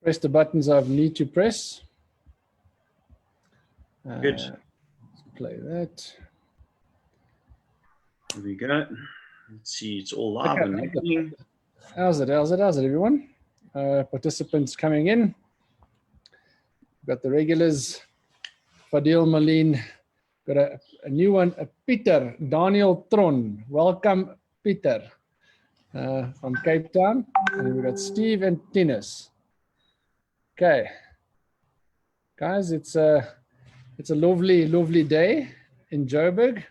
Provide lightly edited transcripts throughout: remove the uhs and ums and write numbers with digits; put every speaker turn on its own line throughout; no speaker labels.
Press the buttons I need to press.
Good.
Let's play that.
There we go. Let's see, it's all live and happening.
How's it, everyone? Participants coming in. We've got the regulars, Fadil Malin. Got a new one, Peter, Daniel Tron. Welcome, Peter, from Cape Town. And we've got Steve and Tinus. Okay. Guys, it's a lovely, lovely day in Joburg.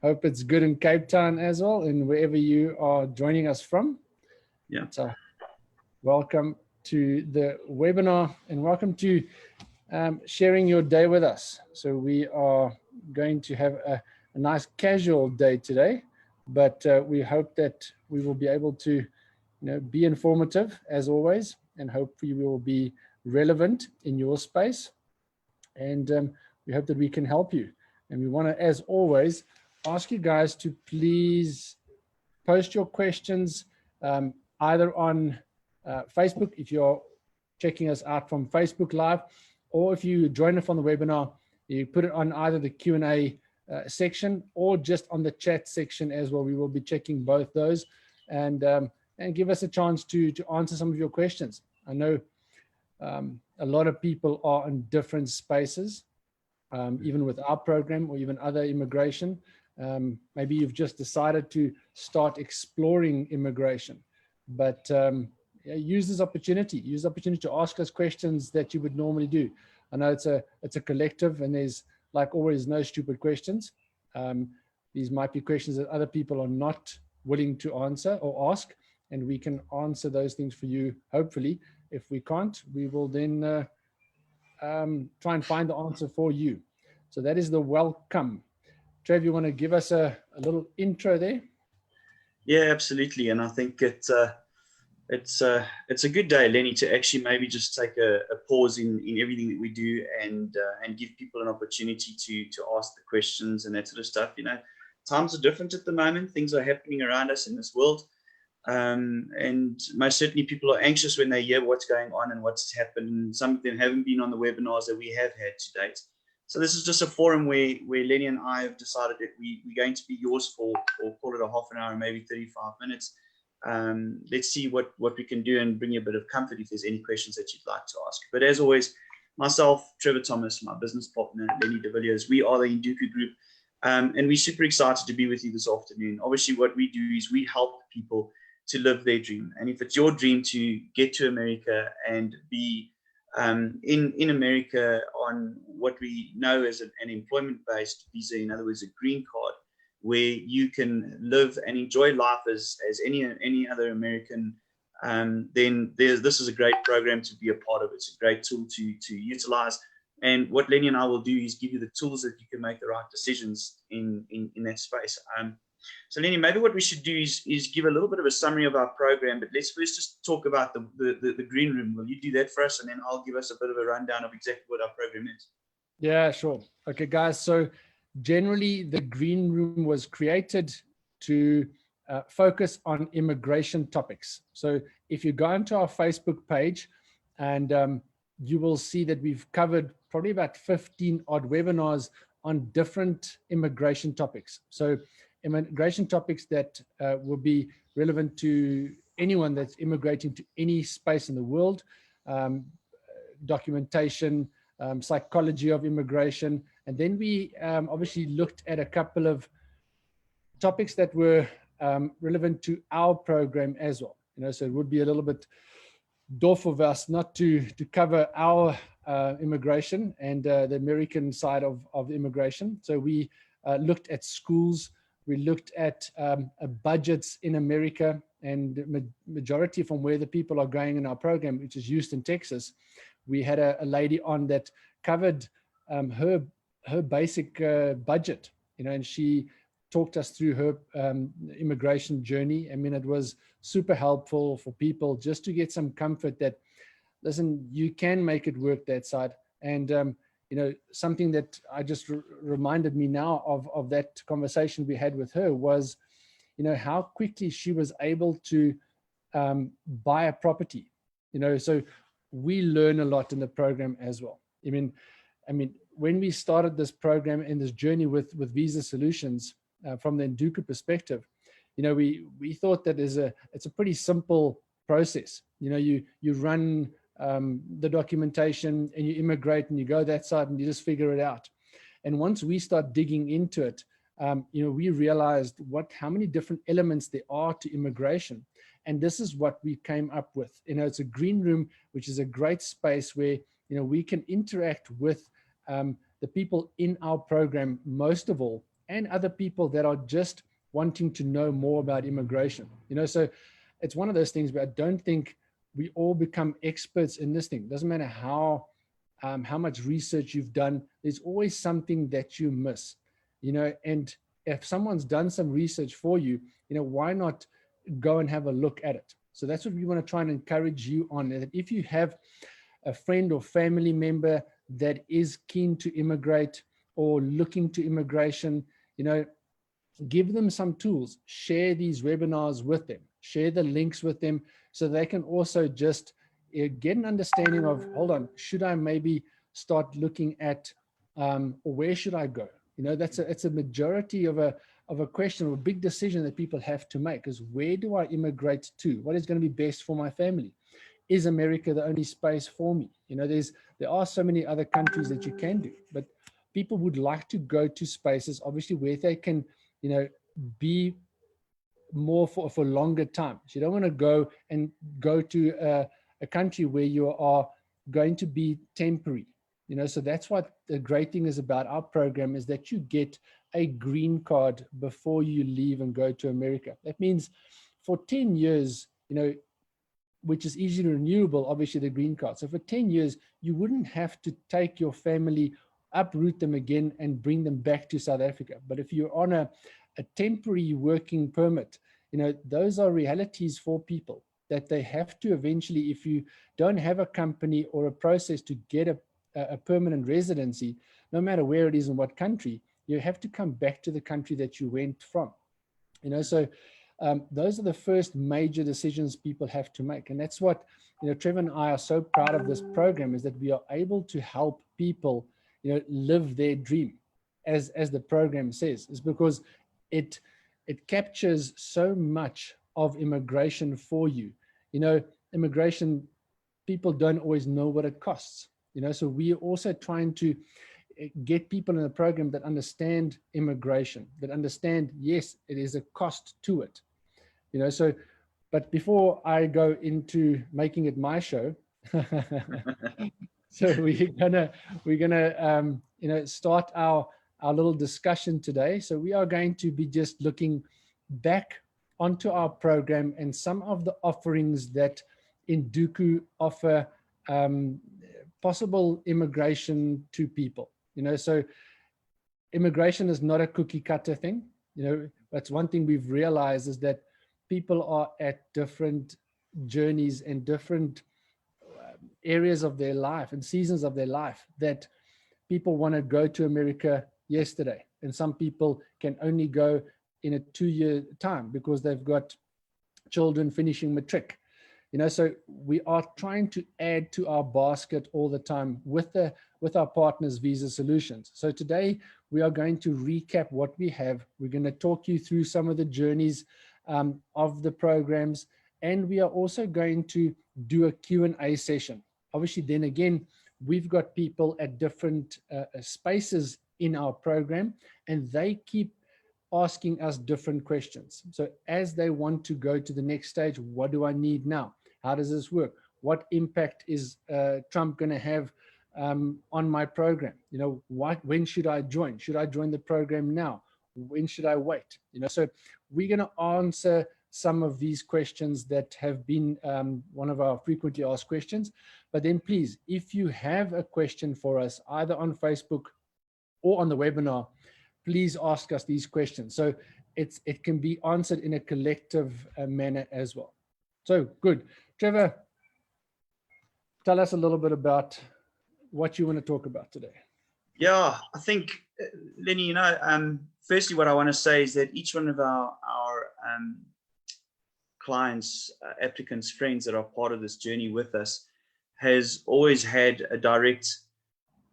Hope it's good in Cape Town as well, and wherever you are joining us from.
Yeah.
So welcome to the webinar and welcome to sharing your day with us. So we are going to have a nice casual day today, but we hope that we will be able to be informative as always, and hopefully we will be relevant in your space. And we hope that we can help you. And we want to, as always, ask you guys to please post your questions either on Facebook, if you're checking us out from Facebook Live, or if you join us on the webinar, you put it on either the Q&A section or just on the chat section as well. We will be checking both those and give us a chance to answer some of your questions. I know a lot of people are in different spaces, even with our program or even other immigration. Maybe you've just decided to start exploring immigration, but use this opportunity. Use the opportunity to ask us questions that you would normally do. I know it's a collective, and there's, like always, no stupid questions. These might be questions that other people are not willing to answer or ask, and we can answer those things for you, hopefully. If we can't, we will then try and find the answer for you. So that is the welcome. Trev, you want to give us a little intro there?
Yeah, absolutely. And I think it's a good day, Lenny, to actually maybe just take a pause in everything that we do and give people an opportunity to ask the questions and that sort of stuff. Times are different at the moment. Things are happening around us in this world. And most certainly people are anxious when they hear what's going on and what's happened. Some of them haven't been on the webinars that we have had to date. So this is just a forum where Lenny and I have decided that we're going to be yours for call it a half an hour, maybe 35 minutes. Let's see what we can do and bring you a bit of comfort if there's any questions that you'd like to ask. But as always, myself, Trevor Thomas, my business partner, Lenny de Villiers, we are the Induku Group. And we're super excited to be with you this afternoon. Obviously, what we do is we help people to live their dream. And if it's your dream to get to America and be in America on what we know as an employment-based visa, in other words, a green card, where you can live and enjoy life as any other American, then this is a great program to be a part of. It's a great tool to utilize. And what Lenny and I will do is give you the tools that you can make the right decisions in that space. So Lenny, maybe what we should do is give a little bit of a summary of our program, but let's first just talk about the green room. Will you do that for us? And then I'll give us a bit of a rundown of exactly what our program is.
Yeah, sure. Okay, guys. So generally, the green room was created to focus on immigration topics. So if you go onto our Facebook page, and you will see that we've covered probably about 15 odd webinars on different immigration topics. So immigration topics that will be relevant to anyone that's immigrating to any space in the world, documentation, psychology of immigration. And then we obviously looked at a couple of topics that were relevant to our program as well. So it would be a little bit doof of us not to cover our immigration and the American side of immigration. So we looked at schools, we looked at budgets in America, and majority from where the people are going in our program, which is Houston, Texas. We had a lady on that covered her basic budget, and she talked us through her immigration journey. I mean, it was super helpful for people just to get some comfort that, listen, you can make it work that side. And something that I just reminded me now of that conversation we had with her was, how quickly she was able to buy a property. So we learn a lot in the program as well. I mean, when we started this program and this journey with Visa Solutions, from the Nduku perspective, we thought that it's a pretty simple process. You run the documentation and you immigrate and you go that side and you just figure it out. And once we start digging into it, we realized how many different elements there are to immigration. And this is what we came up with. It's a green room, which is a great space where, we can interact with the people in our program, most of all, and other people that are just wanting to know more about immigration. So it's one of those things where I don't think we all become experts in this thing. It doesn't matter how much research you've done, there's always something that you miss, and if someone's done some research for you, why not go and have a look at it? So that's what we want to try and encourage you on, that if you have a friend or family member that is keen to immigrate or looking to immigration, give them some tools, share these webinars with them, share the links with them, so they can also just get an understanding of, hold on, should I maybe start looking at, or where should I go? It's a majority of a question, or a big decision that people have to make, is where do I immigrate to? What is going to be best for my family? Is America the only space for me? There are so many other countries that you can do, but people would like to go to spaces, obviously, where they can, be more for longer time. So you don't want to go to a country where you are going to be temporary. So that's what the great thing is about our program, is that you get a green card before you leave and go to America. That means for 10 years, which is easily renewable, obviously, the green card. So for 10 years, you wouldn't have to take your family, uproot them again and bring them back to South Africa. But if you're on a temporary working permit, those are realities for people, that they have to eventually, if you don't have a company or a process to get a permanent residency, no matter where it is in what country, you have to come back to the country that you went from. So those are the first major decisions people have to make. And that's what, Trevor and I are so proud of this program, is that we are able to help people, live their dream, as the program says, is because it captures so much of immigration for you. Immigration, people don't always know what it costs, so we are also trying to get people in the program that understand immigration, that understand, yes, it is a cost to it. So, but before I go into making it my show, so we're gonna start our little discussion today. So we are going to be just looking back onto our program and some of the offerings that Nduku offer, possible immigration to people. So immigration is not a cookie cutter thing. That's one thing we've realized, is that people are at different journeys and different areas of their life and seasons of their life, that people want to go to America yesterday. And some people can only go in a 2-year time because they've got children finishing matric. So we are trying to add to our basket all the time with our partners, Visa Solutions. So today we are going to recap what we have. We're going to talk you through some of the journeys of the programs, and we are also going to do a Q&A session. Obviously, then again, we've got people at different spaces in our program, and they keep asking us different questions. So as they want to go to the next stage, what do I need now? How does this work? What impact is Trump going to have on my program? When should I join? Should I join the program now? When should I wait? So we're going to answer some of these questions that have been one of our frequently asked questions. But then please, if you have a question for us, either on Facebook or on the webinar, please ask us these questions. So it can be answered in a collective manner as well. So good. Trevor, tell us a little bit about what you want to talk about today.
Yeah, I think, Lenny, firstly, what I want to say is that each one of our clients, applicants, friends that are part of this journey with us has always had a direct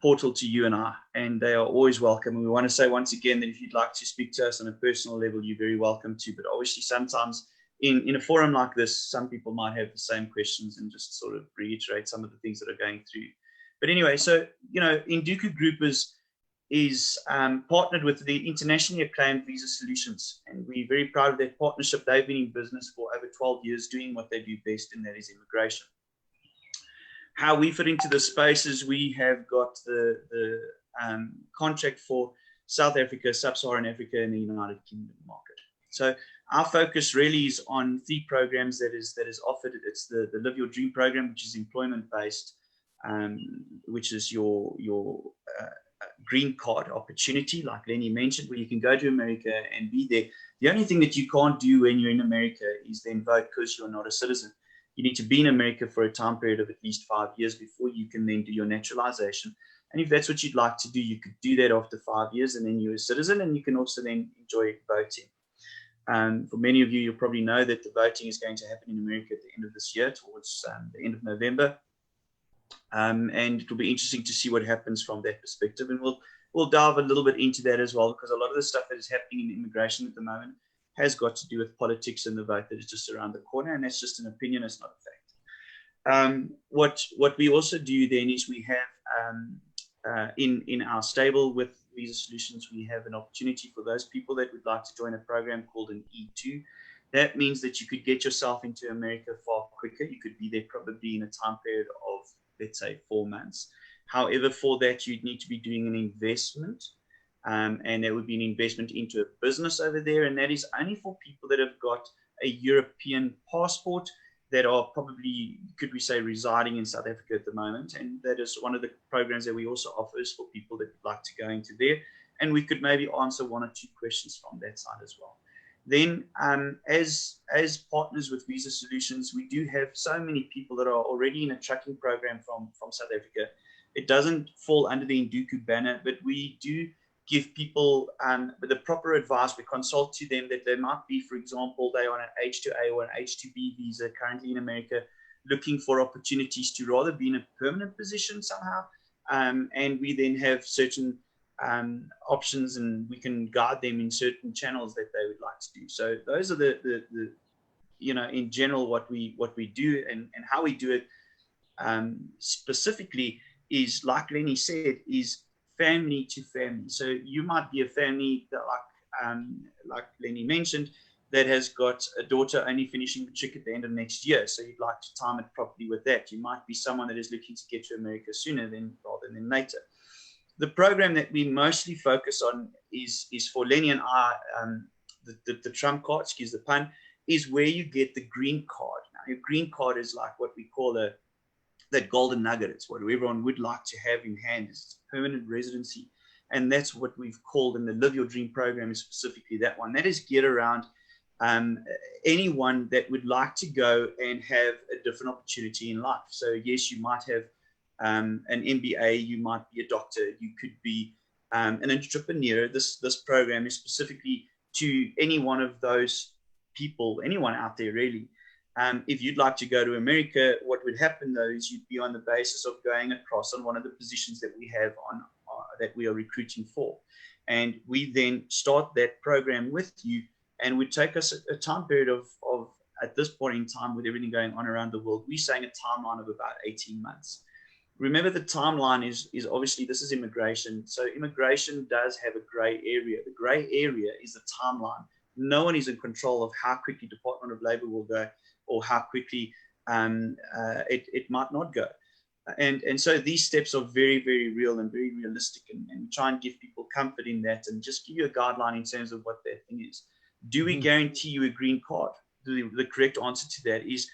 portal to you and I, and they are always welcome. And we want to say once again that if you'd like to speak to us on a personal level, you're very welcome to. But obviously, sometimes in a forum like this, some people might have the same questions and just sort of reiterate some of the things that are going through. But anyway, so, you know, Induku Group is partnered with the internationally acclaimed Visa Solutions, and we're very proud of that partnership. They've been in business for over 12 years doing what they do best, and that is immigration. How we fit into the space is we have got the contract for South Africa, Sub-Saharan Africa, and the United Kingdom market. So our focus really is on 3 programs that is offered. It's the Live Your Dream program, which is employment-based, which is your green card opportunity, like Lenny mentioned, where you can go to America and be there. The only thing that you can't do when you're in America is then vote because you're not a citizen. You need to be in America for a time period of at least 5 years before you can then do your naturalization. And if that's what you'd like to do, you could do that after 5 years, and then you're a citizen, and you can also then enjoy voting. For many of you, you'll probably know that the voting is going to happen in America at the end of this year, towards the end of November. And it will be interesting to see what happens from that perspective. And we'll delve a little bit into that as well, because a lot of the stuff that is happening in immigration at the moment has got to do with politics and the vote that is just around the corner. And that's just an opinion, it's not a fact. What we also do then is we have in our stable with Visa Solutions, we have an opportunity for those people that would like to join a program called an E2. That means that you could get yourself into America far quicker. You could be there probably in a time period of, let's say, 4 months. However, for that, you'd need to be doing an investment, and that would be an investment into a business over there. And that is only for people that have got a European passport that are probably, could we say, residing in South Africa at the moment. And that is one of the programs that we also offer is for people that would like to go into there. And we could maybe answer 1 or 2 questions from that side as well. Then as partners with Visa Solutions, we do have so many people that are already in a tracking program from South Africa. It doesn't fall under the Induku banner, but we do give people the proper advice. We consult to them that they might be, for example, they are on an H2A or an H2B visa currently in America, looking for opportunities to rather be in a permanent position somehow. And we then have certain options, and we can guide them in certain channels that they would like to do. So those are the you know, in general, what we do and how we do it specifically is, like Lenny said, is family to family. So you might be a family that, like Lenny mentioned, that has got a daughter only finishing matric at the end of next year. So you'd like to time it properly with that. You might be someone that is looking to get to America sooner rather than later. The program that we mostly focus on is for Lenny and I, the trump card, excuse the pun, is where you get the green card. Now, your green card is like what we call that golden nugget. It's what everyone would like to have in hand, is permanent residency. And that's what we've called in the Live Your Dream program, is specifically that one. That is geared around anyone that would like to go and have a different opportunity in life. So yes, you might have an MBA, you might be a doctor, you could be an entrepreneur. This program is specifically to any one of those people, anyone out there really. If you'd like to go to America, what would happen though is you'd be on the basis of going across on one of the positions that we have on that we are recruiting for. And we then start that program with you, and it would take us a time period of at this point in time, with everything going on around the world, we're saying a timeline of about 18 months. Remember, the timeline is obviously, this is immigration. So immigration does have a gray area. The gray area is the timeline. No one is in control of how quickly Department of Labor will go, or how quickly it might not go. And so these steps are very, very real and very realistic, and try and give people comfort in that, and just give you a guideline in terms of what that thing is. Do we guarantee you a green card? The correct answer to that is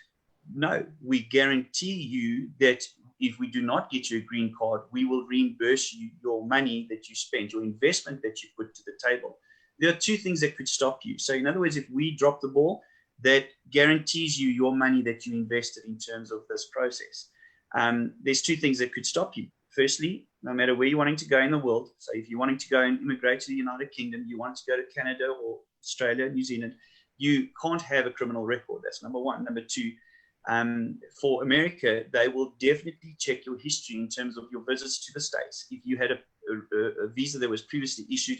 no. We guarantee you that if we do not get you a green card, we will reimburse you your money that you spent, your investment that you put to the table. There are 2 things that could stop you. So in other words, if we drop the ball, that guarantees you your money that you invested in terms of this process. There's 2 things that could stop you. Firstly, no matter where you're wanting to go in the world, so if you're wanting to go and immigrate to the United Kingdom, you want to go to Canada or Australia, New Zealand, you can't have a criminal record. That's number 1. Number 2, For America, they will definitely check your history in terms of your visits to the States. If you had a visa that was previously issued,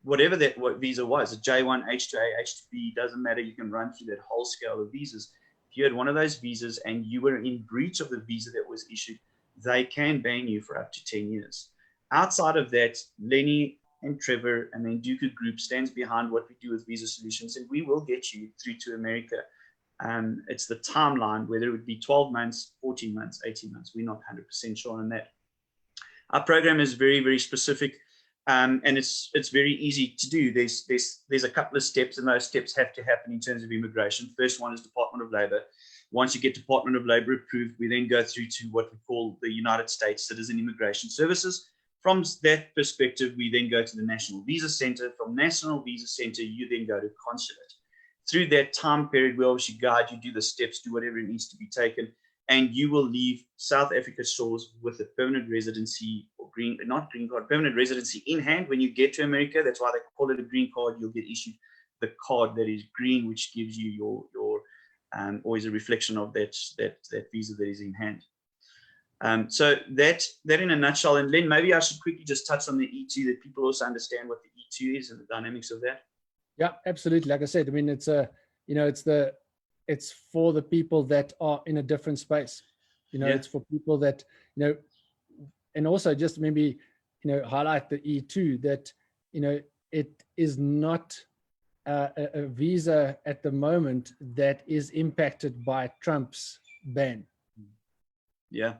whatever what visa was, a J1, H2A, H2B, doesn't matter. You can run through that whole scale of visas. If you had one of those visas and you were in breach of the visa that was issued, they can ban you for up to 10 years. Outside of that, Lenny and Trevor and the Duca Group stands behind what we do with Visa Solutions, and we will get you through to America. It's the timeline, whether it would be 12 months, 14 months, 18 months. We're not 100% sure on that. Our program is very, very specific, and it's very easy to do. There's a couple of steps, and those steps have to happen in terms of immigration. First one is Department of Labor. Once you get Department of Labor approved, we then go through to what we call the United States Citizen Immigration Services. From that perspective, we then go to the National Visa Center. From National Visa Center, you then go to consulate. Through that time period, we obviously guide you, do the steps, do whatever it needs to be taken, and you will leave South Africa's shores with a permanent residency, or not green card, permanent residency in hand. When you get to America, that's why they call it a green card. You'll get issued the card that is green, which gives you your always a reflection of that visa that is in hand. So that in a nutshell. And Len, maybe I should quickly just touch on the E2, that people also understand what the E2 is and the dynamics of that.
Yeah, absolutely. Like I said, I mean, it's for the people that are in a different space. It's for people that, and also just maybe, highlight the E2 that, it is not a visa at the moment that is impacted by Trump's ban.
Yeah.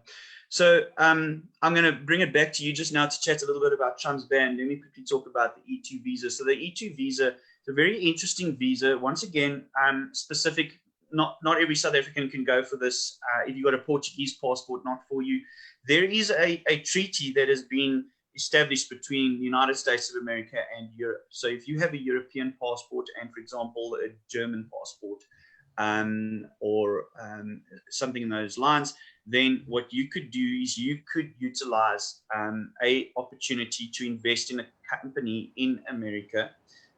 So I'm going to bring it back to you just now to chat a little bit about Trump's ban. Let me quickly talk about the E2 visa. So the E2 visa is a very interesting visa. Once again, specific. Not every South African can go for this. If you've got a Portuguese passport, not for you. There is a treaty that has been established between the United States of America and Europe. So if you have a European passport and, for example, a German passport or something in those lines, then what you could do is you could utilize a opportunity to invest in a company in America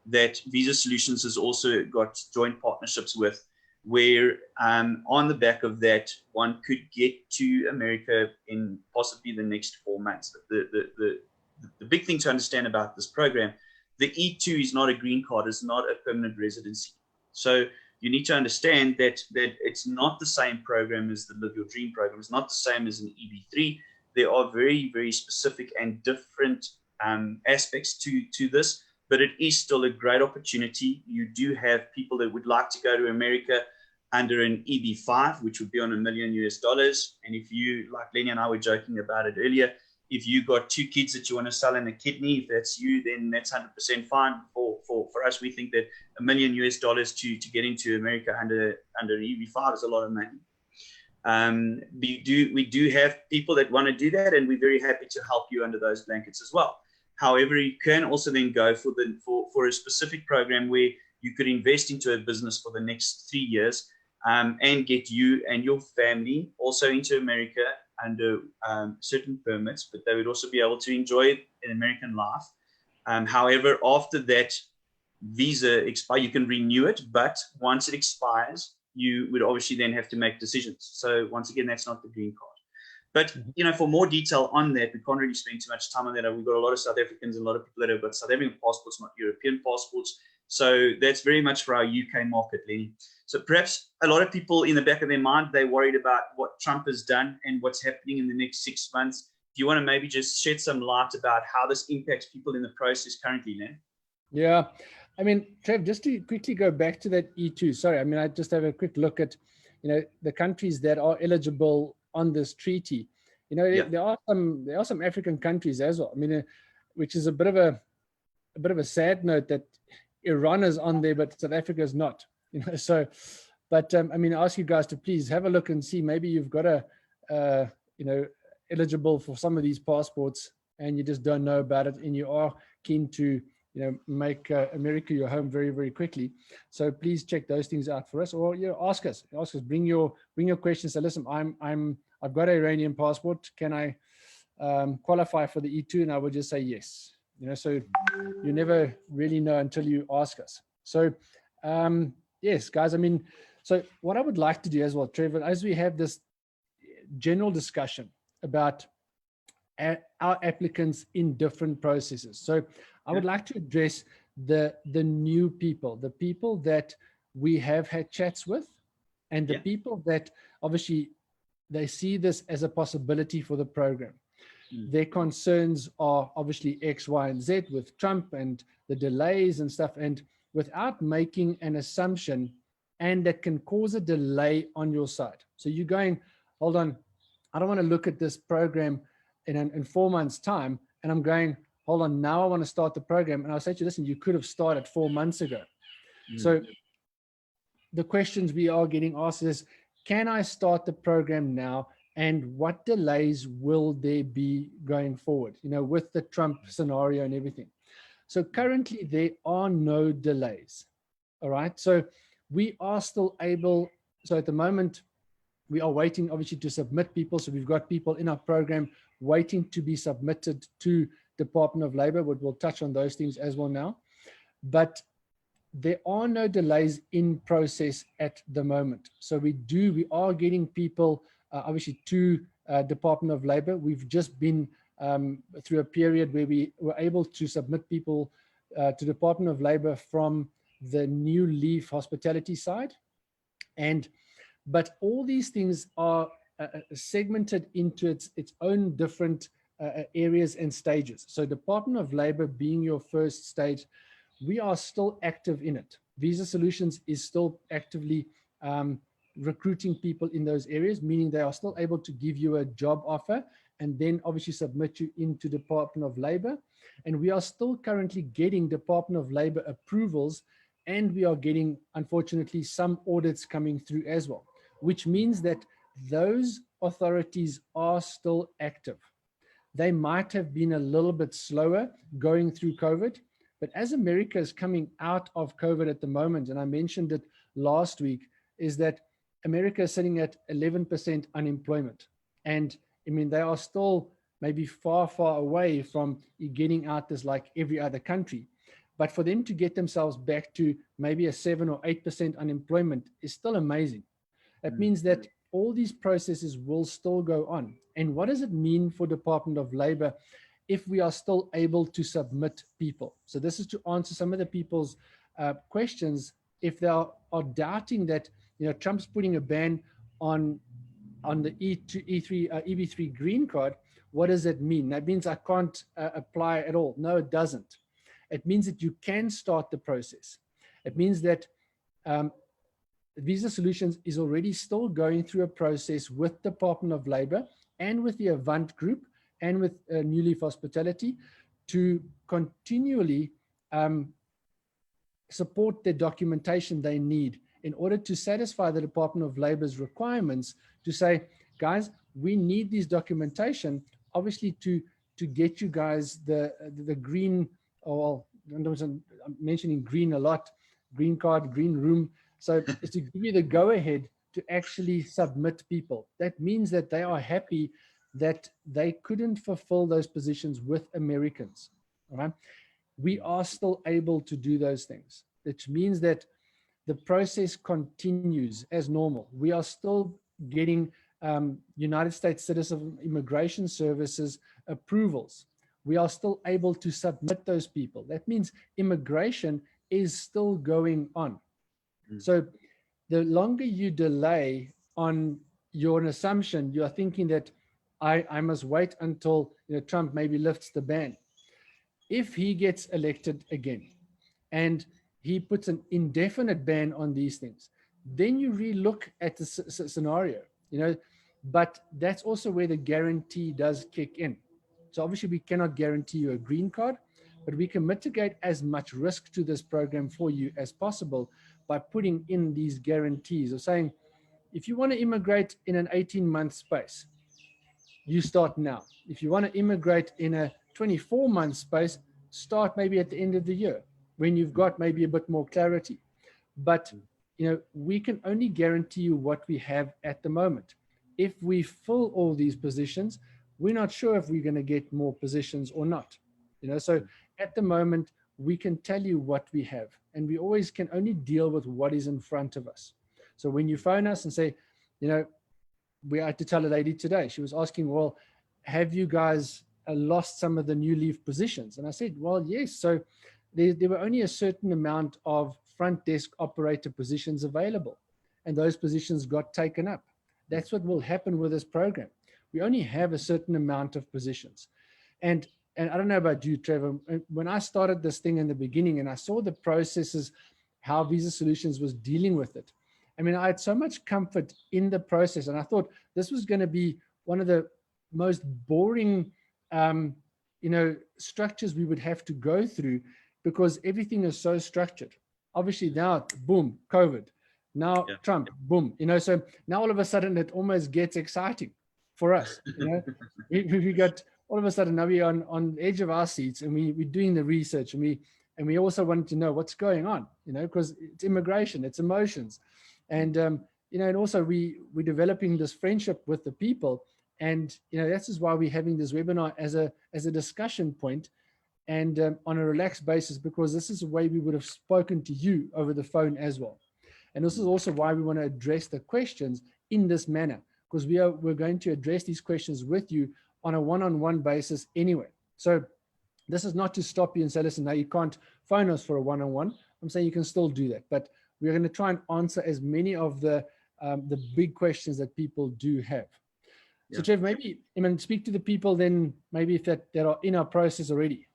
that Visa Solutions has also got joint partnerships with, where on the back of that, one could get to America in possibly the next 4 months. The big thing to understand about this program, the E2 is not a green card, it's not a permanent residency. So you need to understand that it's not the same program as the Live Your Dream program. It's not the same as an EB3. There are very, very specific and different aspects to this, but it is still a great opportunity. You do have people that would like to go to America under an EB5, which would be on $1 million US. And if you, like Lenny and I were joking about it earlier, if you got 2 kids that you want to sell in a kidney, if that's you, then that's 100% fine. For us, we think that $1 million US to get into America under an EB5 is a lot of money. We do have people that want to do that, and we're very happy to help you under those blankets as well. However, you can also then go for a specific program where you could invest into a business for the next 3 years and get you and your family also into America under certain permits, but they would also be able to enjoy an American life. However, after that visa expires, you can renew it, but once it expires, you would obviously then have to make decisions. So once again, that's not the green card. But, for more detail on that, we can't really spend too much time on that. We've got a lot of South Africans and a lot of people that have got South African passports, not European passports. So that's very much for our UK market, Lenny. So perhaps a lot of people in the back of their mind, they're worried about what Trump has done and what's happening in the next 6 months. Do you want to maybe just shed some light about how this impacts people in the process currently, Len?
Yeah. I mean, Trev, just to quickly go back to that E2, sorry, I mean, I just have a quick look at, the countries that are eligible on this treaty. There are some African countries as well. I mean, which is a bit of a sad note that Iran is on there, but South Africa is not. So, but I mean, I ask you guys to please have a look and see. Maybe you've got eligible for some of these passports, and you just don't know about it, and you are keen to make America your home very, very quickly. So please check those things out for us, or ask us. Bring your questions. Say, listen, I've got an Iranian passport. Can I qualify for the E2? And I would just say yes. So you never really know until you ask us. So yes, guys. I mean, So what I would like to do as well, Trevor, as we have this general discussion about our applicants in different processes. So I would like to address the new people, the people that we have had chats with, and the people that obviously they see this as a possibility for the program. Their concerns are obviously X, Y, and Z with Trump and the delays and stuff. And without making an assumption, and that can cause a delay on your side. So you're going, hold on, I don't want to look at this program in 4 months' time. And I'm going, hold on, now I want to start the program. And I'll say to you, listen, you could have started 4 months ago. So the questions we are getting asked is, can I start the program now? And what delays will there be going forward, you know, with the Trump scenario and everything? So currently there are no delays. All right. So we are still able. So at the moment, we are waiting obviously to submit people. So we've got people in our program waiting to be submitted to Department of Labor, but we'll touch on those things as well now. But there are no delays in process at the moment. So we are getting people obviously to Department of Labor. We've just been through a period where we were able to submit people to Department of Labor from the New Leaf hospitality side. But all these things are segmented into its own different areas and stages. So Department of Labor being your first stage, we are still active in it. Visa Solutions is still actively recruiting people in those areas, meaning they are still able to give you a job offer and then obviously submit you into Department of Labor. And we are still currently getting Department of Labor approvals, and we are getting, unfortunately, some audits coming through as well, which means that those authorities are still active. They might have been a little bit slower going through COVID, but as America is coming out of COVID at the moment, and I mentioned it last week, is that America is sitting at 11% unemployment. And I mean, they are still maybe far, far away from getting out this like every other country. But for them to get themselves back to maybe a 7 or 8% unemployment is still amazing. That means that all these processes will still go on. And what does it mean for Department of Labor if we are still able to submit people? So this is to answer some of the people's questions. If they are doubting that, you know, Trump's putting a ban on the EB3 green card, what does that mean? That means I can't apply at all. No, it doesn't. It means that you can start the process. It means that Visa Solutions is already still going through a process with Department of Labor and with the Avant Group and with New Leaf Hospitality to continually support the documentation they need in order to satisfy the Department of Labor's requirements to say, guys, we need this documentation, obviously to get you guys the green, or I'm mentioning green a lot, green card, green room. So it's to give you the go-ahead to actually submit people. That means that they are happy that they couldn't fulfill those positions with Americans. All right? We are still able to do those things, which means that the process continues as normal. We are still getting United States Citizen Immigration Services approvals. We are still able to submit those people. That means immigration is still going on. So the longer you delay on your assumption, you are thinking that I must wait until, you know, Trump maybe lifts the ban. If he gets elected again and he puts an indefinite ban on these things, then you relook at the scenario, you know, but that's also where the guarantee does kick in. So obviously we cannot guarantee you a green card, but we can mitigate as much risk to this program for you as possible by putting in these guarantees of saying, if you want to immigrate in an 18-month space, you start now. If you want to immigrate in a 24-month space, start maybe at the end of the year when you've got maybe a bit more clarity. But, you know, we can only guarantee you what we have at the moment. If we fill all these positions, we're not sure if we're going to get more positions or not. You know, so at the moment, we can tell you what we have, and we always can only deal with what is in front of us. So when you phone us and say, you know, we had to tell a lady today, she was asking, well, have you guys lost some of the new leave positions? And I said, well, yes. So there were only a certain amount of front desk operator positions available, and those positions got taken up. That's what will happen with this program. We only have a certain amount of positions. And I don't know about you, Trevor, when I started this thing in the beginning and I saw the processes, how Visa Solutions was dealing with it, I mean, I had so much comfort in the process, and I thought this was going to be one of the most boring, structures we would have to go through, because everything is so structured. Obviously now, boom, COVID. Now Trump, boom. So now all of a sudden it almost gets exciting for us. We got all of a sudden now we're on the edge of our seats, and we're doing the research, and we also want to know what's going on, because it's immigration, it's emotions. And, and also we're developing this friendship with the people. And, this is why we're having this webinar as a discussion point, and on a relaxed basis, because this is the way we would have spoken to you over the phone as well. And this is also why we want to address the questions in this manner, because we're going to address these questions with you on a one-on-one basis anyway. So this is not to stop you and say, listen, now you can't phone us for a one-on-one. I'm saying you can still do that, but we're going to try and answer as many of the big questions that people do have. So Trev, maybe speak to the people then, maybe if that are in our process already.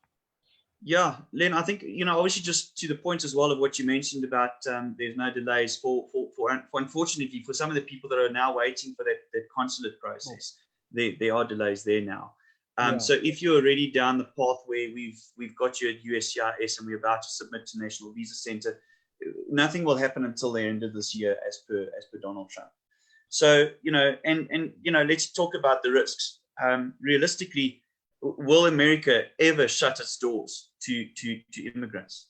Yeah, Len, I think, obviously just to the point as well of what you mentioned about there's no delays for unfortunately, for some of the people that are now waiting for that consulate process, there are delays there now. So if you're already down the path where we've got you at USCIS and we're about to submit to National Visa Center, nothing will happen until the end of this year as per Donald Trump. So, let's talk about the risks. Realistically, will America ever shut its doors to immigrants?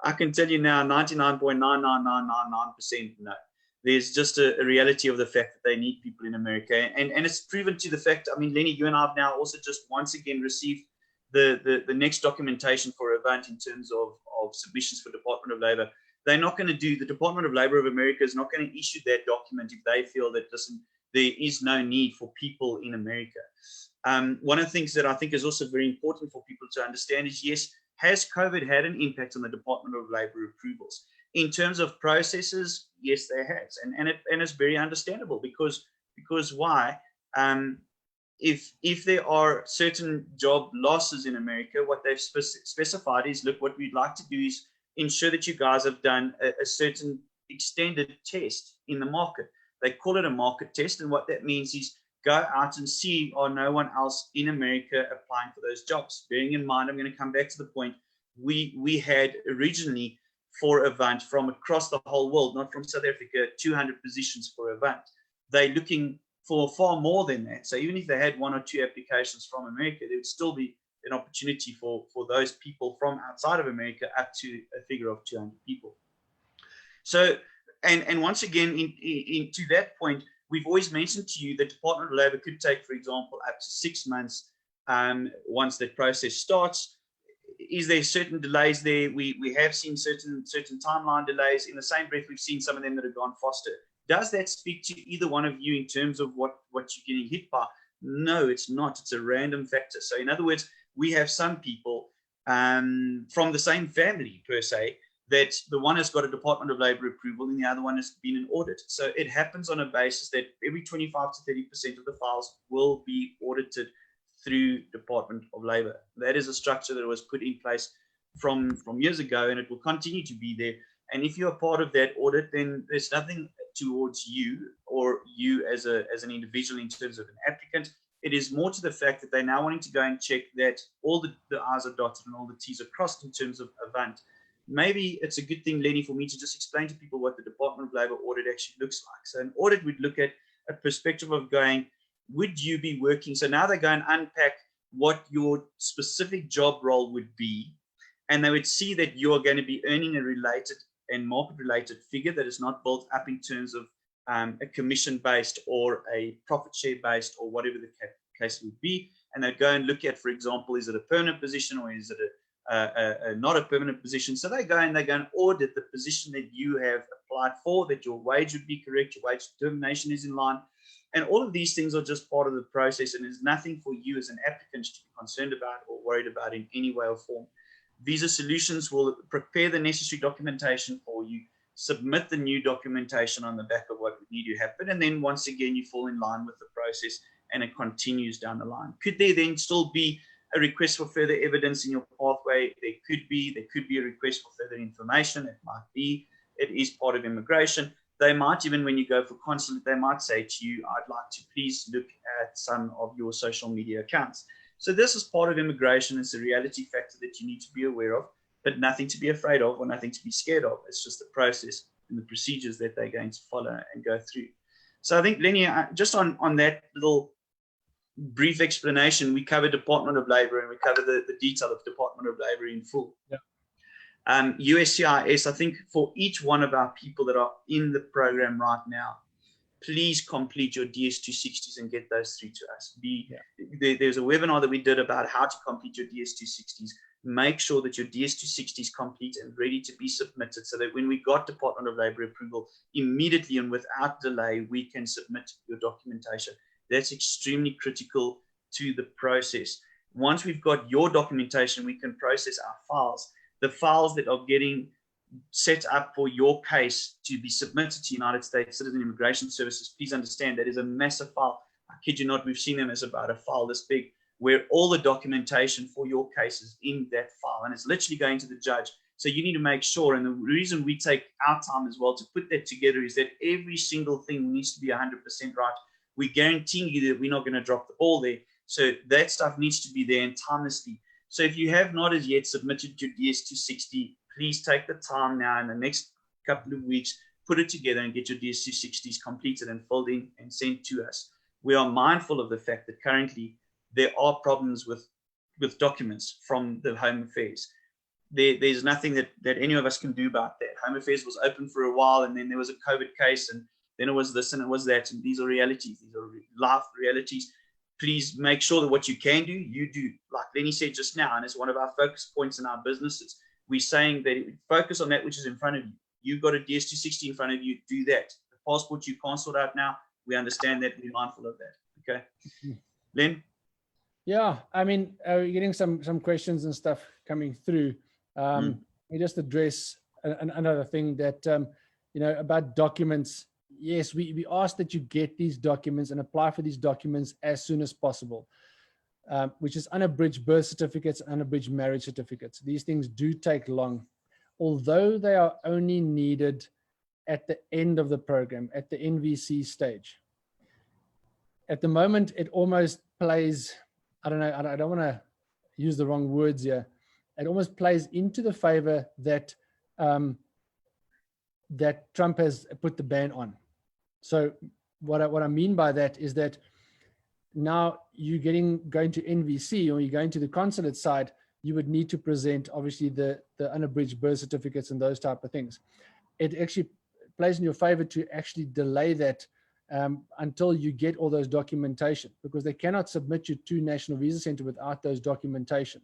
I can tell you now, 99.99999% no. There's just a reality of the fact that they need people in America. And it's proven to the fact, I mean, Lenny, you and I have now also just once again received the next documentation for Avant in terms of submissions for Department of Labor. They're not going to do, the Department of Labor of America is not going to issue that document if they feel that, listen, there is no need for people in America. One of the things that I think is also very important for people to understand is, yes, has COVID had an impact on the Department of Labor approvals? In terms of processes, yes, there has. And it's very understandable because why? If there are certain job losses in America, what they've specified is, look, what we'd like to do is ensure that you guys have done a certain extended test in the market. They call it a market test, and what that means is go out and see, or no one else in America applying for those jobs. Bearing in mind, I'm going to come back to the point, we had originally for Avant from across the whole world, not from South Africa, 200 positions for Avant. They're looking for far more than that. So even if they had one or two applications from America, there would still be an opportunity for those people from outside of America up to a figure of 200 people. So, and once again, to that point, we've always mentioned to you that Department of Labor could take, for example, up to 6 months once that process starts. Is there certain delays there? We have seen certain timeline delays. In the same breath, we've seen some of them that have gone faster. Does that speak to either one of you in terms of what you're getting hit by? No, it's not. It's a random factor. So in other words, we have some people from the same family, per se, that the one has got a Department of Labor approval and the other one has been an audit. So it happens on a basis that every 25 to 30% of the files will be audited through Department of Labor. That is a structure that was put in place from years ago, and it will continue to be there. And if you're part of that audit, then there's nothing towards you or you as an individual in terms of an applicant. It is more to the fact that they're now wanting to go and check that all the I's are dotted and all the T's are crossed in terms of Avant. Maybe it's a good thing, Lenny, for me to just explain to people what the Department of Labor audit actually looks like. So an audit would look at a perspective of going, would you be working? So now they go and unpack what your specific job role would be, and they would see that you are going to be earning a related and market-related figure that is not built up in terms of a commission-based or a profit share-based or whatever the case would be. And they'd go and look at, for example, is it a permanent position or is it not a permanent position. So they go and audit the position that you have applied for, that your wage would be correct, your wage determination is in line. And all of these things are just part of the process, and there's nothing for you as an applicant to be concerned about or worried about in any way or form. Visa Solutions will prepare the necessary documentation for you, submit the new documentation on the back of what would need to happen, and then once again you fall in line with the process and it continues down the line. Could there then still be a request for further evidence in your pathway? There could be a request for further information. It might be. It is part of immigration. They might, even when you go for consulate, they might say to you, I'd like to please look at some of your social media accounts. So this is part of immigration. It's a reality factor that you need to be aware of, but nothing to be afraid of or nothing to be scared of. It's just the process and the procedures that they're going to follow and go through. So I think, Lenny, just on that little brief explanation, we cover Department of Labor and we cover the detail of Department of Labor in full.
Yeah.
USCIS, I think for each one of our people that are in the program right now, please complete your DS260s and get those through to us. There's a webinar that we did about how to complete your DS260s. Make sure that your DS260 is complete and ready to be submitted so that when we got Department of Labor approval, immediately and without delay, we can submit your documentation. That's extremely critical to the process. Once we've got your documentation, we can process our files. The files that are getting set up for your case to be submitted to United States Citizen Immigration Services, please understand that is a massive file. I kid you not, we've seen them as about a file this big, where all the documentation for your case is in that file, and it's literally going to the judge. So you need to make sure, and the reason we take our time as well to put that together is that every single thing needs to be 100% right. We guarantee you that we're not going to drop the ball there. So that stuff needs to be there and timelessly. So if you have not as yet submitted your DS260, please take the time now in the next couple of weeks, put it together and get your DS260s completed and filled in and sent to us. We are mindful of the fact that currently there are problems with documents from the Home Affairs. There's nothing that any of us can do about that. Home Affairs was open for a while, and then there was a COVID case, and then it was this and it was that, and these are realities. These are life realities. Please make sure that what you can do, you do. Like Lenny said just now, and it's one of our focus points in our businesses. We're saying that focus on that which is in front of you. You've got a DS260 in front of you, do that. The passport you can't sort out now, we understand that, we're mindful of that. Okay. Len?
Yeah, I mean, we're getting some questions and stuff coming through. We just address another thing that, about documents. Yes, we ask that you get these documents and apply for these documents as soon as possible, which is unabridged birth certificates, unabridged marriage certificates. These things do take long, although they are only needed at the end of the program, at the NVC stage. At the moment, it almost plays, I don't know, I don't want to use the wrong words here. It almost plays into the favor that that Trump has put the ban on. So what I mean by that is that now you're going to NVC, or you're going to the consulate side, you would need to present obviously the unabridged birth certificates and those type of things. It actually plays in your favor to actually delay that until you get all those documentation, because they cannot submit you to National Visa Center without those documentation.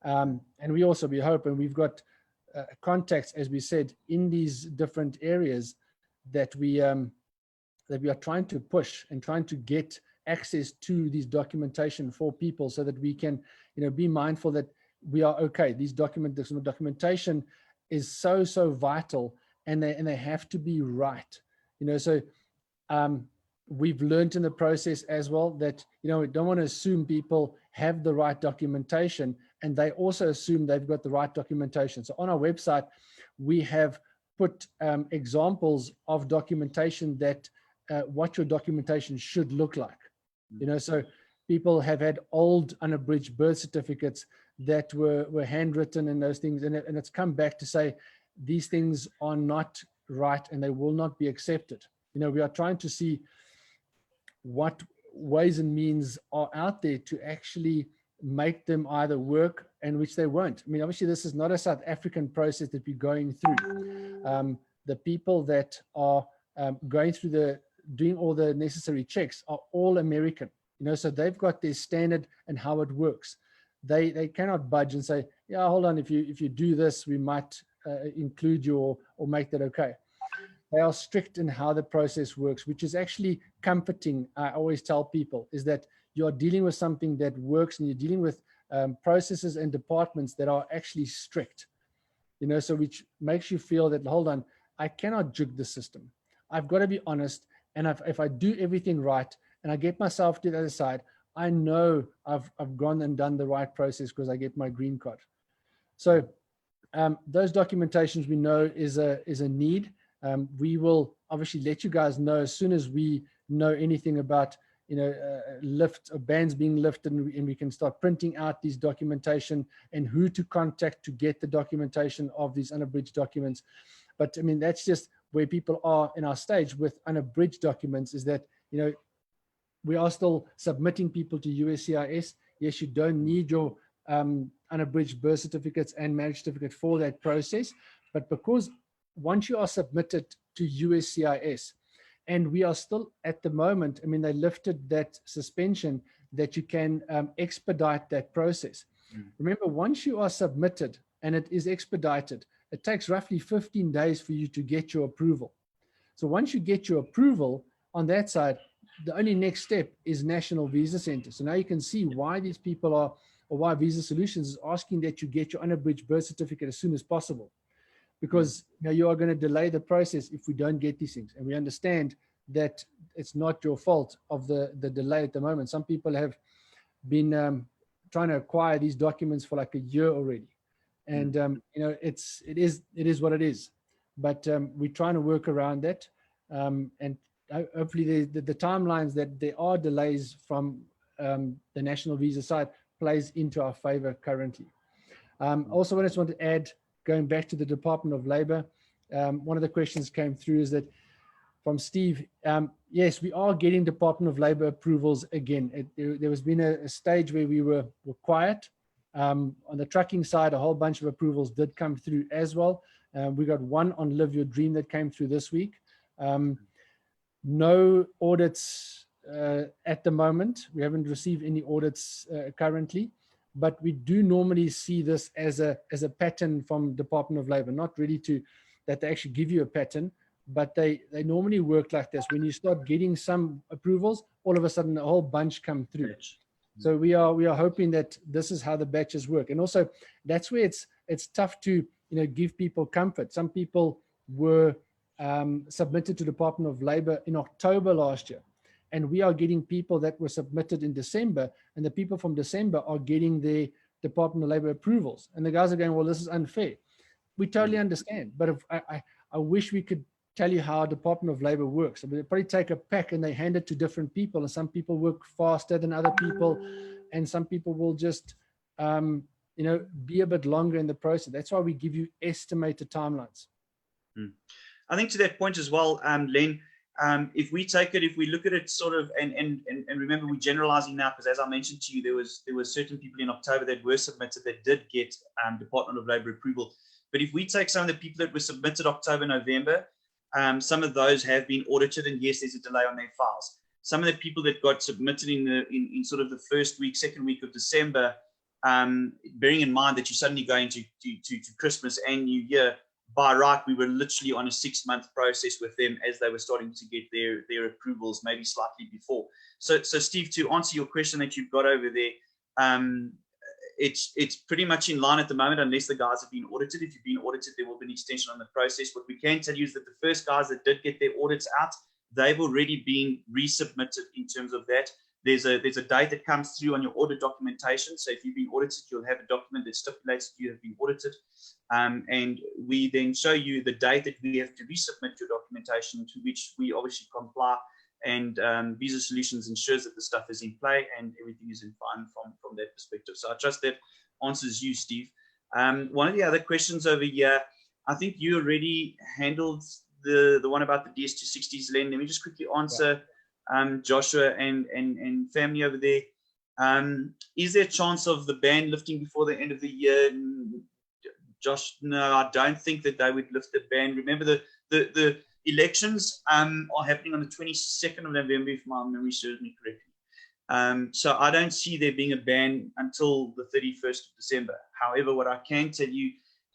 And we hope, and we've got contacts, as we said, in these different areas that we are trying to push and trying to get access to these documentation for people, so that we can, be mindful that we are okay. These documentation is so vital, and they have to be right. So we've learned in the process as well that, we don't want to assume people have the right documentation, and they also assume they've got the right documentation. So on our website, we have put examples of documentation that what your documentation should look like. So people have had old unabridged birth certificates that were handwritten and those things, and it's come back to say these things are not right and they will not be accepted. We are trying to see what ways and means are out there to actually make them either work, and which they won't. I mean, obviously this is not a South African process that we're going through. The people that are going through doing all the necessary checks are all American, so they've got their standard and how it works. They cannot budge and say, yeah, hold on, if you do this, we might include you or make that okay. They are strict in how the process works, which is actually comforting. I always tell people is that you are dealing with something that works, and you're dealing with processes and departments that are actually strict, so which makes you feel that, hold on, I cannot jig the system. I've got to be honest. And if I do everything right and I get myself to the other side, I know I've gone and done the right process because I get my green card. So those documentations we know is a need. We will obviously let you guys know as soon as we know anything about lift or bans being lifted, and we can start printing out these documentation and who to contact to get the documentation of these unabridged documents. But I mean, that's just where people are in our stage with unabridged documents, is that we are still submitting people to USCIS. Yes, you don't need your unabridged birth certificates and marriage certificate for that process, but because once you are submitted to USCIS, and we are still at the moment, I mean, they lifted that suspension that you can expedite that process. Remember, once you are submitted and it is expedited, it takes roughly 15 days for you to get your approval. So once you get your approval on that side, the only next step is National Visa Center. So now you can see why these people are, or why Visa Solutions is asking that you get your unabridged birth certificate as soon as possible, because you are going to delay the process if we don't get these things. And we understand that it's not your fault of the delay at the moment. Some people have been trying to acquire these documents for like a year already. And, it is what it is. But we're trying to work around that. And hopefully the timelines that there are delays from the national visa side plays into our favor currently. Also, I just want to add, going back to the Department of Labor, one of the questions came through is that from Steve, yes, we are getting Department of Labor approvals again. There has been a stage where we were quiet. On the trucking side, a whole bunch of approvals did come through as well. We got one on Live Your Dream that came through this week. No audits at the moment. We haven't received any audits currently, but we do normally see this as a pattern from Department of Labor, not really that they actually give you a pattern, but they normally work like this. When you start getting some approvals, all of a sudden a whole bunch come through. So we are hoping that this is how the batches work. And also that's where it's tough to give people comfort. Some people were submitted to Department of Labor in October last year, and we are getting people that were submitted in December, and the people from December are getting their Department of Labor approvals, and the guys are going, well, this is unfair. We totally understand, but if I wish we could tell you how Department of Labor works. I mean, they probably take a pack and they hand it to different people, and some people work faster than other people, and some people will just be a bit longer in the process. That's why we give you estimated timelines.
I think to that point as well, Len, if we look at it sort of, and remember, we're generalizing now, because as I mentioned to you, there were certain people in October that were submitted that did get Department of Labor approval. But if we take some of the people that were submitted October, November, some of those have been audited, and yes, there's a delay on their files. Some of the people that got submitted in sort of the first week, second week of December, bearing in mind that you're suddenly going to Christmas and New Year, by right, we were literally on a 6-month process with them as they were starting to get their approvals, maybe slightly before. So Steve, to answer your question that you've got over there, it's pretty much in line at the moment, unless the guys have been audited. If you've been audited, there will be an extension on the process. What we can tell you is that the first guys that did get their audits out, they've already been resubmitted in terms of that. There's a date that comes through on your audit documentation. So if you've been audited, you'll have a document that stipulates you have been audited. And we then show you the date that we have to resubmit your documentation, to which we obviously comply. And Visa Solutions ensures that the stuff is in play and everything is in fine from that perspective. So I trust that answers you, Steve. One of the other questions over here, I think you already handled the one about the DS260s, Len. Let me just quickly answer Joshua and family over there. Is there a chance of the ban lifting before the end of the year? Josh, no, I don't think that they would lift the ban. Remember, the elections are happening on the 22nd of November, if my memory serves me correctly. So I don't see there being a ban until the 31st of December. However, what I can tell you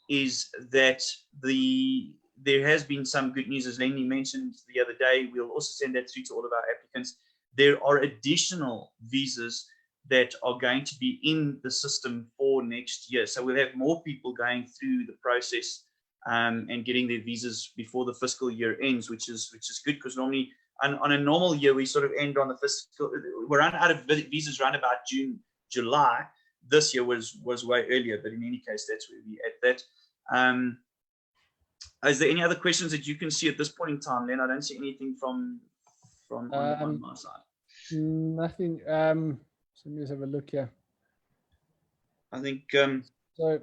is that there has been some good news, as Lenny mentioned the other day. We'll also send that through to all of our applicants. There are additional visas that are going to be in the system for next year. So we'll have more people going through the process and getting their visas before the fiscal year ends, which is good, because normally on a normal year we sort of end on the fiscal. We run out of visas around about June, July. This year was way earlier, but in any case, that's where we at that. Is there any other questions that you can see at this point in time, Len? I don't see anything from on my side.
Nothing. So let me just have a look here.
I think
so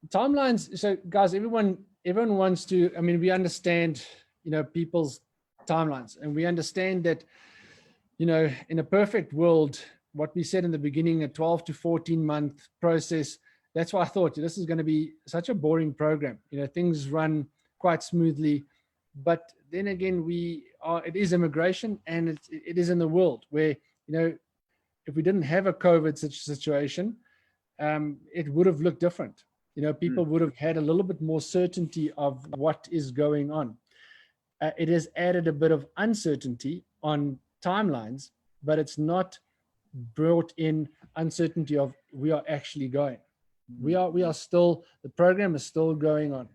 timelines. So guys, everyone wants to. I mean, we understand, people's timelines, and we understand that, in a perfect world, what we said in the beginning, a 12 to 14 month process. That's why I thought this is going to be such a boring program. Things run quite smoothly, but then again, it is immigration, and it is in the world where, if we didn't have a COVID situation, it would have looked different. People would have had a little bit more certainty of what is going on. It has added a bit of uncertainty on timelines, but it's not brought in uncertainty of we are actually going. We are still, the program is still going on.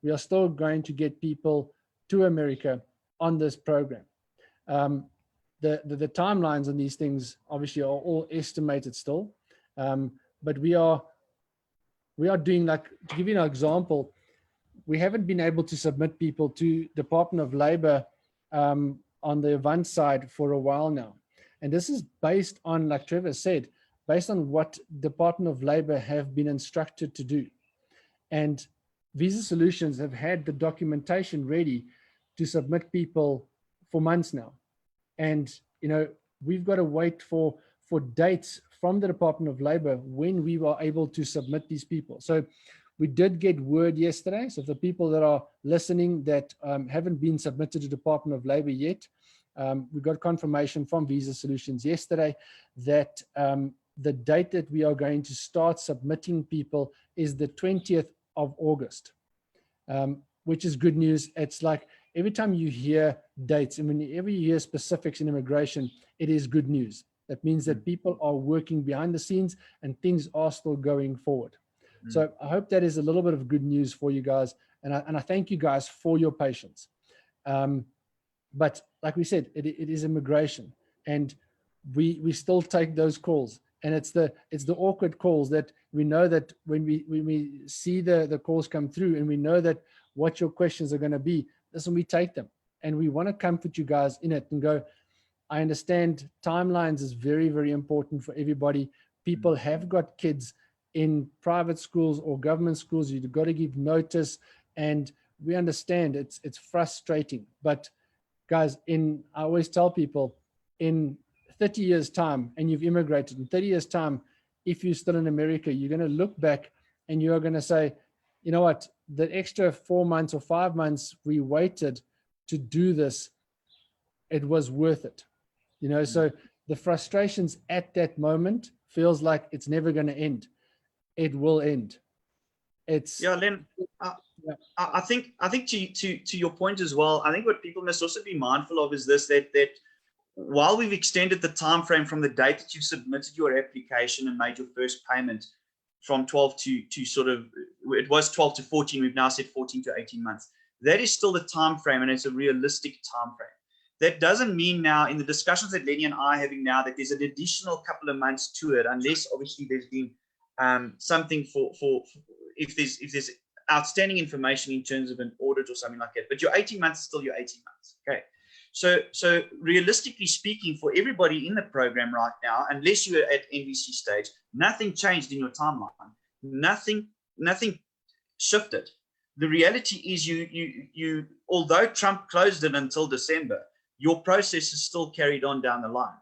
We are still going to get people to America on this program. The timelines on these things obviously are all estimated still, but we are doing, like, to give you an example, we haven't been able to submit people to Department of Labor on the event side for a while now. And this is based on, like Trevor said, based on what Department of Labor have been instructed to do. And Visa Solutions have had the documentation ready to submit people for months now. And, we've got to wait for dates from the Department of Labor when we were able to submit these people. So we did get word yesterday. So the people that are listening that haven't been submitted to Department of Labor yet, we got confirmation from Visa Solutions yesterday that the date that we are going to start submitting people is the 20th of August, which is good news. It's like every time you hear dates, and whenever you hear specifics in immigration, it is good news. That means that people are working behind the scenes and things are still going forward. So I hope that is a little bit of good news for you guys. And I thank you guys for your patience. But like we said, it is immigration, and we still take those calls. And it's the awkward calls that we know that when we see the calls come through, and we know that what your questions are going to be, that's when we take them. And we want to comfort you guys in it and go, I understand timelines is very, very important for everybody. People have got kids in private schools or government schools. You've got to give notice, and we understand it's frustrating. But guys, I always tell people, in 30 years time, and you've immigrated, in 30 years time, if you're still in America, you're going to look back and you're going to say, you know what, the extra 4 months or 5 months we waited to do this, it was worth it. So the frustrations at that moment feels like it's never going to end. It will end.
Len, I think to your point as well, I think what people must also be mindful of is this, that while we've extended the time frame from the date that you've submitted your application and made your first payment from 12 to sort of, it was 12 to 14, we've now said 14 to 18 months. That is still the time frame, and it's a realistic time frame. That doesn't mean now, in the discussions that Lenny and I are having now, that there's an additional couple of months to it, unless obviously there's been something for if there's outstanding information in terms of an audit or something like that. But your 18 months is still your 18 months. Okay. So realistically speaking, for everybody in the program right now, unless you're at NVC stage, nothing changed in your timeline. Nothing shifted. The reality is you although Trump closed it until December, your process is still carried on down the line.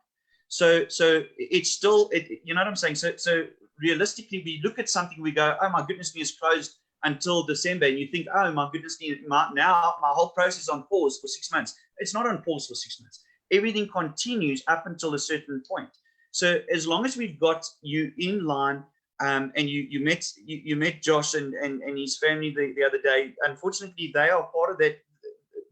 So it's still, you know what I'm saying? So realistically, we look at something, we go, oh my goodness me, it's closed until December, and you think, oh my goodness me, now my whole process is on pause for 6 months. It's not on pause for 6 months. Everything continues up until a certain point. So as long as we've got you in line, and you met Josh and his family the other day. Unfortunately, they are part of that.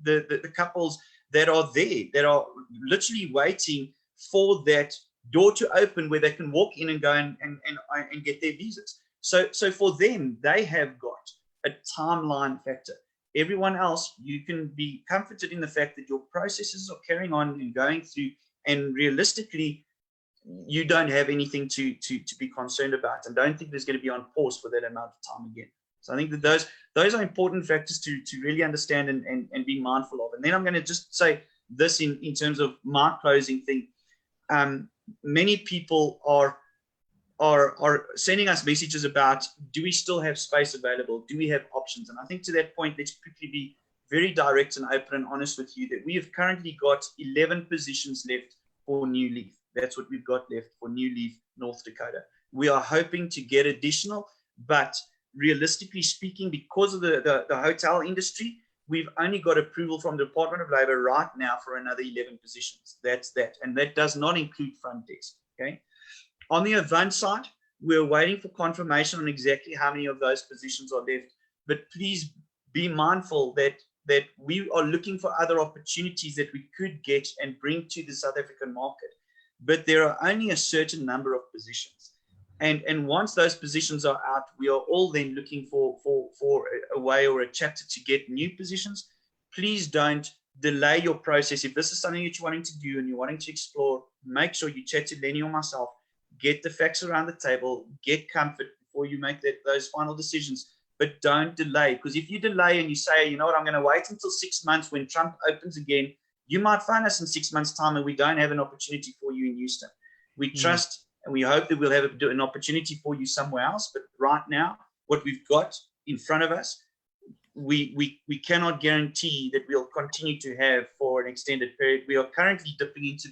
The couples that are there, that are literally waiting for that door to open where they can walk in and go and get their visas. So for them, they have got a timeline factor. Everyone else, you can be comforted in the fact that your processes are carrying on and going through, and realistically, you don't have anything to be concerned about, and don't think there's going to be on pause for that amount of time again. So I think that those are important factors to really understand and be mindful of. And then I'm going to just say this in terms of my closing thing. Many people are sending us messages about, do we still have space available? Do we have options? And I think to that point, let's quickly be very direct and open and honest with you that we have currently got 11 positions left for New Leaf. That's what we've got left for New Leaf, North Dakota. We are hoping to get additional, but realistically speaking, because of the hotel industry, we've only got approval from the Department of Labor right now for another 11 positions. That's that. And that does not include front desk. Okay. On the event side, we're waiting for confirmation on exactly how many of those positions are left. But please be mindful that we are looking for other opportunities that we could get and bring to the South African market. But there are only a certain number of positions. And once those positions are out, we are all then looking for a way or a chapter to get new positions. Please don't delay your process. If this is something that you're wanting to do and you're wanting to explore, make sure you chat to Lenny or myself, get the facts around the table, get comfort before you make those final decisions. But don't delay, because if you delay and you say, you know what, I'm going to wait until 6 months when Trump opens again, you might find us in 6 months' time and we don't have an opportunity for you in Houston. We trust and we hope that we'll have an opportunity for you somewhere else. But right now, what we've got in front of us, we cannot guarantee that we'll continue to have for an extended period. We are currently dipping into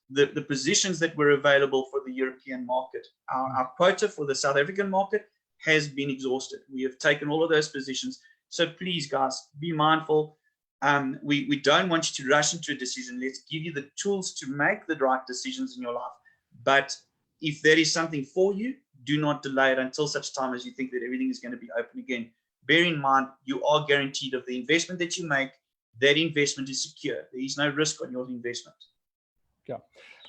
the positions that were available for the European market. Our quota for the South African market has been exhausted. We have taken all of those positions. So please, guys, be mindful. We don't want you to rush into a decision. Let's give you the tools to make the right decisions in your life. But if there is something for you, do not delay it until such time as you think that everything is going to be open again. Bear in mind, you are guaranteed of the investment that you make. That investment is secure. There is no risk on your investment.
Yeah.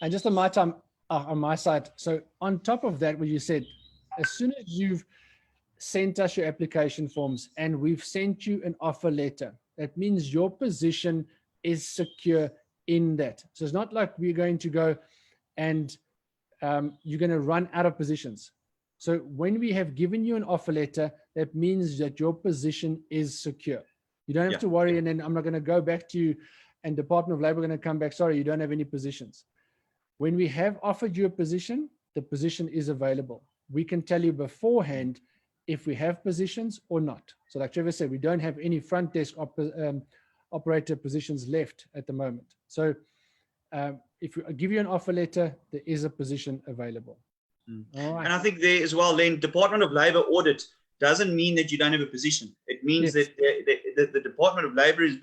And just on my side, so on top of that, what you said, as soon as you've sent us your application forms and we've sent you an offer letter, that means your position is secure in that. So it's not like we're going to go and you're going to run out of positions. So when we have given you an offer letter, that means that your position is secure. You don't have to worry. And then I'm not going to go back to you and Department of Labor are going to come back. Sorry, you don't have any positions. When we have offered you a position, the position is available. We can tell you beforehand if we have positions or not. So like Trevor said, we don't have any front desk operator positions left at the moment. So if we give you an offer letter, there is a position available. All right.
And I think there as well, then Department of Labor audit doesn't mean that you don't have a position. It means that the Department of Labor is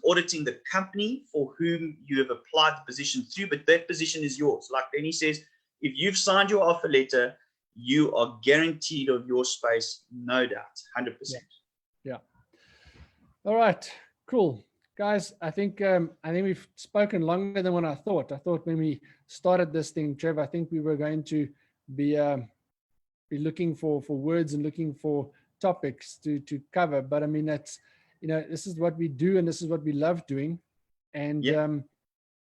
auditing the company for whom you have applied the position through, but that position is yours. Like Lenny says, if you've signed your offer letter, you are guaranteed of your space, no doubt, 100%.
Yeah. All right, cool. Guys, I think we've spoken longer than what I thought. I thought when we started this thing, Trevor, I think we were going to be looking for words and looking for topics to cover. But I mean, that's, this is what we do and this is what we love doing. And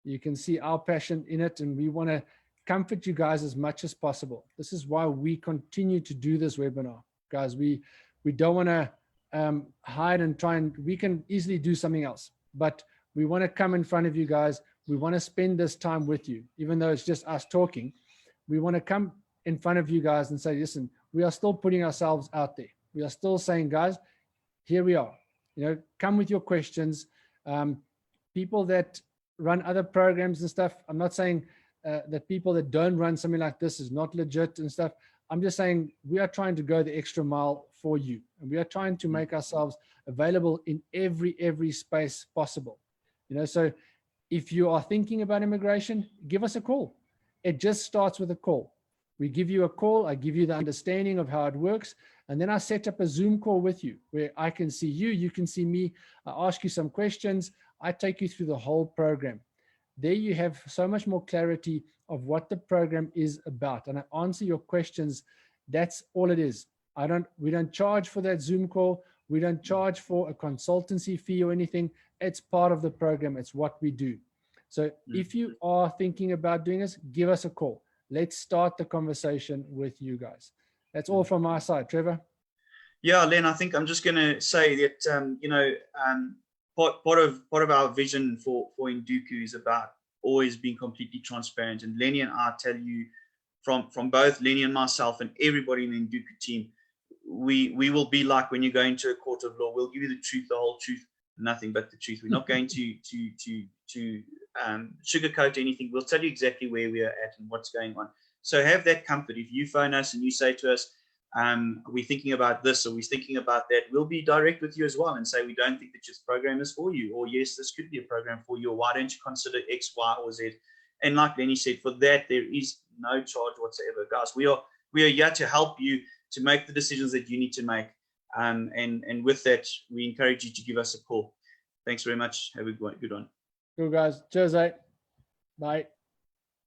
you can see our passion in it, and we want to comfort you guys as much as possible. This is why we continue to do this webinar. Guys, we don't want to hide and try, and we can easily do something else, but we want to come in front of you guys. We want to spend this time with you, even though it's just us talking. We want to come in front of you guys and say, listen, we are still putting ourselves out there. We are still saying, guys, here we are. Come with your questions. People that run other programs and stuff, I'm not saying that people that don't run something like this is not legit and stuff. I'm just saying we are trying to go the extra mile for you, and we are trying to make ourselves available in every space possible. So if you are thinking about immigration, give us a call. It just starts with a call. We give you a call. I give you the understanding of how it works. And then I set up a Zoom call with you where I can see you, you can see me. I ask you some questions. I take you through the whole program. There you have so much more clarity of what the program is about. And I answer your questions. That's all it is. We don't charge for that Zoom call. We don't charge for a consultancy fee or anything. It's part of the program. It's what we do. So if you are thinking about doing this, give us a call. Let's start the conversation with you guys. That's all from my side. Trevor?
Yeah, Len, I think I'm just going to say that, part of our vision for Induku is about always being completely transparent. And Lenny and I tell you from both Lenny and myself and everybody in the Induku team, we will be like when you go into a court of law. We'll give you the truth, the whole truth, nothing but the truth. We're not going to sugarcoat anything. We'll tell you exactly where we are at and what's going on. So have that comfort. If you phone us and you say to us, we're thinking about this or we're thinking about that, we'll be direct with you as well and say we don't think that this program is for you, or yes, this could be a program for you, or why don't you consider X, Y, or Z? And like Lenny said, for that there is no charge whatsoever, guys. We are here to help you to make the decisions that you need to make. And with that, we encourage you to give us a call. Thanks very much. Have a good one.
Cool, guys. Cheers, eh? Bye.